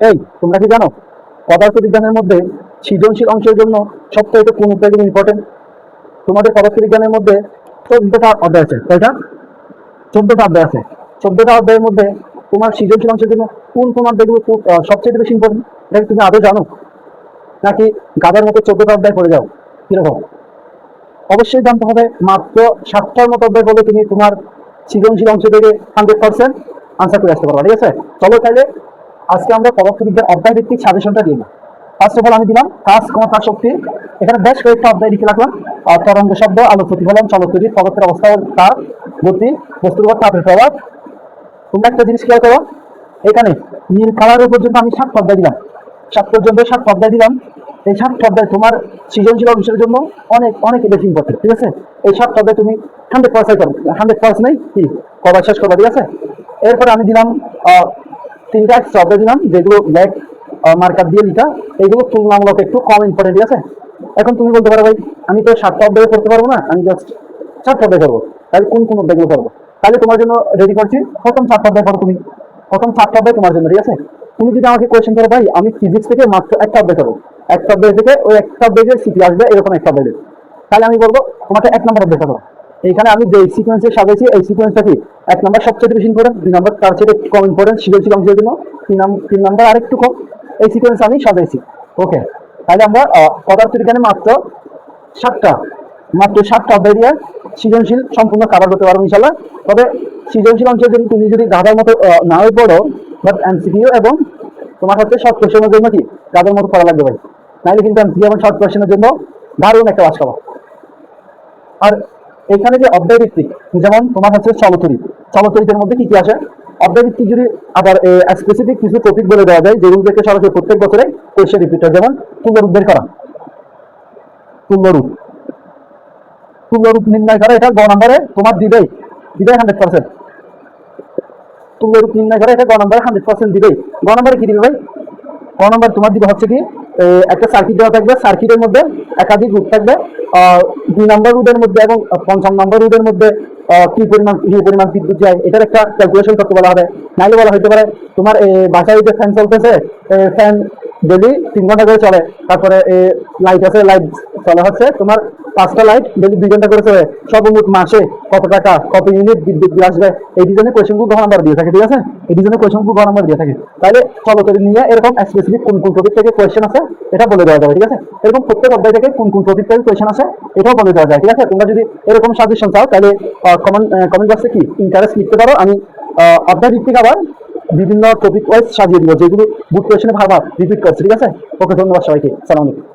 এই তোমরা কি জানো পদার্থবিজ্ঞানের মধ্যে সৃজনশীল অংশের জন্য সবচাইতে কোন উপায়গুলো ইম্পর্টেন্ট? তোমাদের পদার্থবিজ্ঞানের মধ্যে 14টা অধ্যায় আছে, কয়টা? 14টা অধ্যায় আছে। 14টা অধ্যায়ের মধ্যে তোমার সৃজনশীল অংশের জন্য কোন কোন অধ্যায়গুলো সবচেয়ে বেশি ইম্পর্টেন্ট? এটা কি তুমি আদৌ জানো, নাকি গাধার মতো 14টা অধ্যায় পড়ে যাও? কিরকম? অবশ্যই জানতে হবে। মাত্র 7টার মতো অধ্যায় পড়লে তুমি তোমার সৃজনশীল অংশ থেকে 100% আনসার করে আসতে পারবা। ঠিক আছে, চলো তাহলে আজকে আমরা পদার্থবিদ্যার অধ্যায় ভিত্তিক সাজেশনটা দিই। ফার্স্ট অফ অল আমি দিলাম কাজ, ক্ষমতা, শক্তি। এখানে বেশ কয়েকটা অধ্যায় লিখে রাখলাম। তরঙ্গ শব্দ, আলো প্রতিফলন, চলতরিৎ, পদার্থের অবস্থা ও তাপ গতি, বস্তুর উপর তাপের প্রভাব। তোমরা একটা জিনিস খেয়াল করো, এখানে নীল কালারের পর্যন্ত আমি 7 অধ্যায় দিলাম। 7 পর্যন্ত 7 অধ্যায় দিলাম। এই 7 অধ্যায় তোমার সৃজনশীল অংশের জন্য অনেক অনেক বেশি ইম্পর্টেন্ট। ঠিক আছে, এই 7 অধ্যায় তুমি 100% করো, 100% নেই কি কবার শেষ করবা। ঠিক আছে, এরপরে আমি দিলাম 3টা এক্সট্রা অধ্যায় দিলাম, যেগুলো ব্ল্যাক মার্কার দিয়ে লিখা। এগুলো তুলনামূলক একটু কম ইম্পর্টেন্ট। ঠিক আছে, এখন তুমি বলতে পারো ভাই আমি তো 7টা অধ্যায় করতে পারবো না, আমি জাস্ট 4টা অধ্যায় করবো, তাহলে কোন কোন অধ্যায়গুলো করবো? তাহলে তোমার জন্য রেডি করছি প্রথম 4টা অধ্যায় করো তুমি। প্রথম 4টা অধ্যায় তোমার জন্য। ঠিক আছে, তুমি যদি আমাকে কোয়েশ্চেন করো ভাই আমি ফিজিক্স থেকে মাত্র একটা অধ্যায় করবো, একটা অধ্যায় থেকে ওই একটা অধ্যায় যে সিপি আসবে এরকম একটা অধ্যায় দেবে, তাহলে আমি বলবো তোমাকে 1 নম্বর অধ্যায় করো। এইখানে আমি যে সিকোয়েন্সে সাজাইছি এই সিকোয়েন্সটা কি 1 নম্বর সবচেয়ে বেশি ইম্পর্টেন্ট, 2 নম্বর তার চেয়ে একটু কম ইম্পর্টেন্ট সৃজনশীল অংশের জন্য, 3 নম্বর আর একটু কম। এই সিকোয়েন্স আমি সাজাইছি। ওকে, তাহলে আমরা পদার্থবিজ্ঞানে সাতটা মাত্র 7টা অধ্যায় দিয়ে সৃজনশীল সম্পূর্ণ কাভার করতে পারবো ইনশাল্লাহ। তবে সৃজনশীল অংশের জন্য তুমি যদি গাধার মতো নাও পড়ো, বাট এমসিকিউ এবং তোমার হচ্ছে শর্ট কোয়েশ্চেনের জন্য কি গাধার মতো পড়া লাগবে ভাই, নাহলে কিন্তু এমসিকিউ এবং শর্ট কোয়েশ্চেনের জন্য দারুণ একটা বাস খাবো। আর এখানে যে অধ্যায় ভিত্তিক, যেমন তোমার হচ্ছে চলতরিতের মধ্যে কি কি আসে অধ্যায় ভিত্তিক, যদি আবার স্পেসিফিক কিছু টপিক বলে দেওয়া যায় যেগুলো থেকে সরাসরি প্রত্যেক বছরে কোয়েশ্চেন রিপিট হয়, যেমন তুল্যরূপ বের করা, তুল্যরূপ তুল্যরূপ নির্ণয় করা, এটা গ নম্বরে তোমার দিবেই 100%। তুল্যরূপ নির্ণয় করা এটা গ নম্বরে 100% দিবেই। গ নম্বরে কি দিবে ভাই? ক নম্বর তোমার দিবে হচ্ছে কি একটা সার্কিট দেওয়া থাকবে, সার্কিটের মধ্যে একাধিক রুট থাকবে। 2 নম্বর রুটের মধ্যে এবং 5ম নম্বর রুটের মধ্যে কি পরিমাণ বিদ্যুৎ যায় এটার একটা ক্যালকুলেশন করতে বলা হবে। নাইলে বলা হতে পারে তোমার বাসায় যে ফ্যান চলতেছে, ফ্যান ডেলি 3 ঘন্টা করে চলে, তারপরে লাইট আছে, লাইট চলে হচ্ছে তোমার 5টা লাইট ডেলি 2 ঘন্টা করে চলে, সর্বমোট মাসে কত টাকা কত ইউনিট বিদ্যুৎ বিল আসবে। এই ডিজাইনে কোয়েশ্চেনগুলো ঘ নাম্বার দিয়ে থাকে। ঠিক আছে, এই ডিজাইনে কোয়েশ্চেনগুলো ঘ নাম্বার দিয়ে থাকে। তাহলে চলতরি নিয়ে এরকম স্পেসিফিক কোন কোন টপিক থেকে কোয়েশ্চেন আছে এটা বলে দেওয়া যাবে। ঠিক আছে, এরকম প্রত্যেক অধ্যায় থেকে কোন কোন টপিক থেকে কোয়েশ্চেন আছে এটাও বলে দেওয়া যায়। ঠিক আছে, তোমরা যদি এরকম সাজেশন চাও তাহলে কমেন্ট বক্সে কি ইন্টারেস্ট লিখতে পারো। আমি অধ্যায় ভিত্তিক আবার বিভিন্ন টপিক ওয়াইজ সাজিয়ে দিব, যেগুলো বুট কোয়েশ্চেনে ভাবার রিপিট করছে। ঠিক আছে, ওকে, ধন্যবাদ সবাইকে, সালাম আলাইকুম।